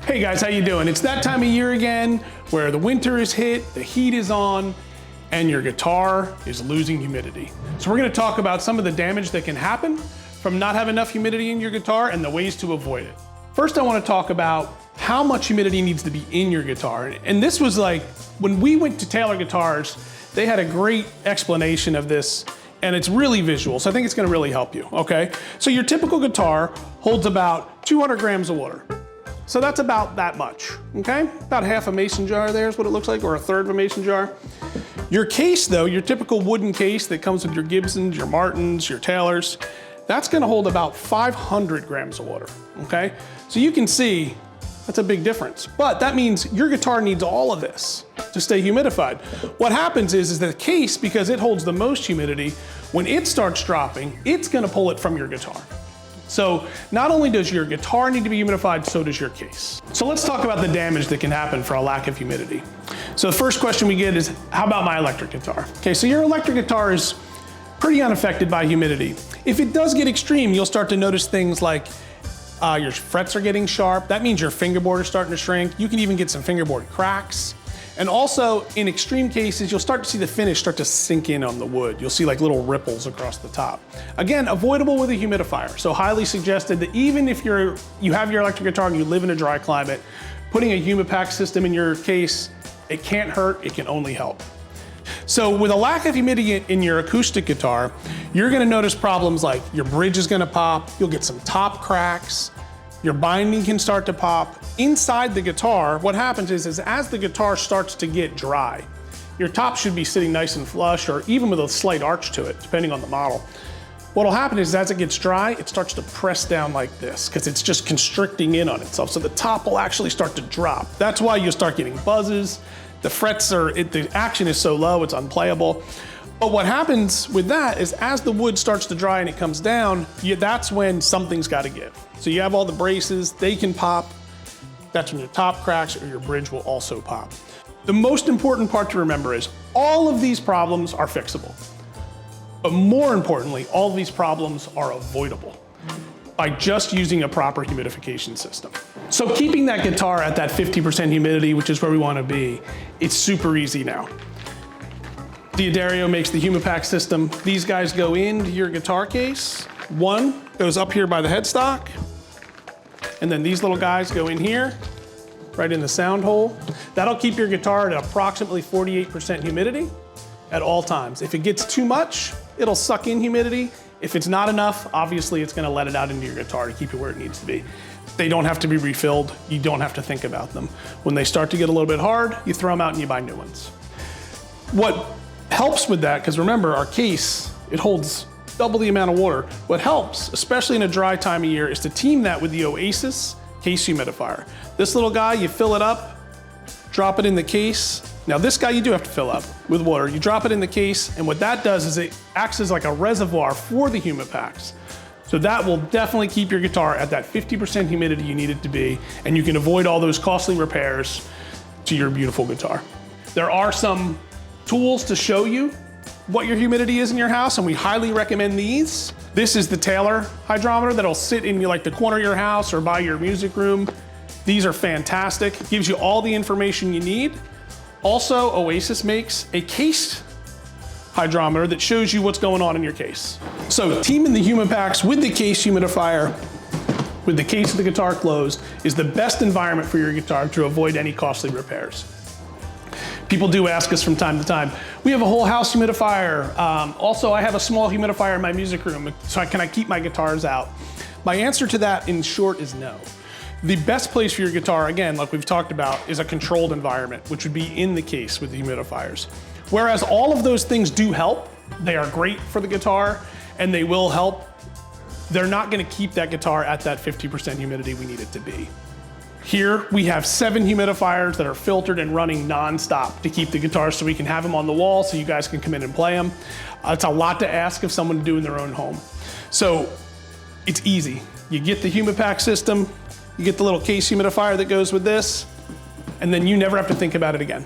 Hey guys, how you doing? It's that time of year again where the winter is hit, the heat is on, and your guitar is losing humidity. So we're gonna talk about some of the damage that can happen from not having enough humidity in your guitar and the ways to avoid it. First, I wanna talk about how much humidity needs to be in your guitar. And this was like, when we went to Taylor Guitars, they had a great explanation of this, and it's really visual, so I think it's gonna really help you, okay? So your typical guitar holds about 200 grams of water. So that's about that much, okay? About half a mason jar there is what it looks like, or a third of a mason jar. Your case though, your typical wooden case that comes with your Gibsons, your Martins, your Taylors, that's gonna hold about 500 grams of water, okay? So you can see that's a big difference. But that means your guitar needs all of this to stay humidified. What happens is that the case, because it holds the most humidity, when it starts dropping, it's gonna pull it from your guitar. So not only does your guitar need to be humidified, so does your case. So let's talk about the damage that can happen for a lack of humidity. So the first question we get is, how about my electric guitar? Okay, so your electric guitar is pretty unaffected by humidity. If it does get extreme, you'll start to notice things like your frets are getting sharp. That means your fingerboard is starting to shrink. You can even get some fingerboard cracks. And also, in extreme cases, you'll start to see the finish start to sink in on the wood. You'll see like little ripples across the top. Again, avoidable with a humidifier. So highly suggested that even if you have your electric guitar and you live in a dry climate, putting a Humidipak system in your case, it can't hurt, it can only help. So with a lack of humidity in your acoustic guitar, you're gonna notice problems like your bridge is gonna pop, you'll get some top cracks, your binding can start to pop. Inside the guitar, what happens is as the guitar starts to get dry, your top should be sitting nice and flush or even with a slight arch to it, depending on the model. What'll happen is as it gets dry, it starts to press down like this because it's just constricting in on itself. So the top will actually start to drop. That's why you'll start getting buzzes. The frets the action is so low, it's unplayable. But what happens with that is as the wood starts to dry and it comes down, that's when something's gotta give. So you have all the braces, they can pop. That's when your top cracks or your bridge will also pop. The most important part to remember is all of these problems are fixable. But more importantly, all of these problems are avoidable by just using a proper humidification system. So keeping that guitar at that 50% humidity, which is where we wanna be, it's super easy now. D'Addario makes the Humidipak system. These guys go into your guitar case. One goes up here by the headstock, and then these little guys go in here, right in the sound hole. That'll keep your guitar at approximately 48% humidity at all times. If it gets too much, it'll suck in humidity. If it's not enough, obviously it's gonna let it out into your guitar to keep it where it needs to be. They don't have to be refilled. You don't have to think about them. When they start to get a little bit hard, you throw them out and you buy new ones. What helps with that, because remember our case, it holds double the amount of water. What helps, especially in a dry time of year, is to team that with the Oasis case humidifier. This little guy, you fill it up, drop it in the case. Now this guy you do have to fill up with water. You drop it in the case, and what that does is it acts as like a reservoir for the Humidipaks. So that will definitely keep your guitar at that 50% humidity you need it to be, and you can avoid all those costly repairs to your beautiful guitar. There are some tools to show you what your humidity is in your house, and we highly recommend these. This is the Taylor hydrometer that'll sit in like the corner of your house or by your music room. These are fantastic. It gives you all the information you need. Also, Oasis makes a case hydrometer that shows you what's going on in your case. So teaming the Humidipaks with the case humidifier, with the case of the guitar closed, is the best environment for your guitar to avoid any costly repairs. People do ask us from time to time, we have a whole house humidifier. Also, I have a small humidifier in my music room, so can I keep my guitars out? My answer to that, in short, is no. The best place for your guitar, again, like we've talked about, is a controlled environment, which would be in the case with the humidifiers. Whereas all of those things do help, they are great for the guitar, and they will help, they're not gonna keep that guitar at that 50% humidity we need it to be. Here we have 7 humidifiers that are filtered and running non-stop to keep the guitars so we can have them on the wall so you guys can come in and play them. It's a lot to ask of someone to do in their own home. So it's easy. You get the Humidipak system, you get the little case humidifier that goes with this, and then you never have to think about it again.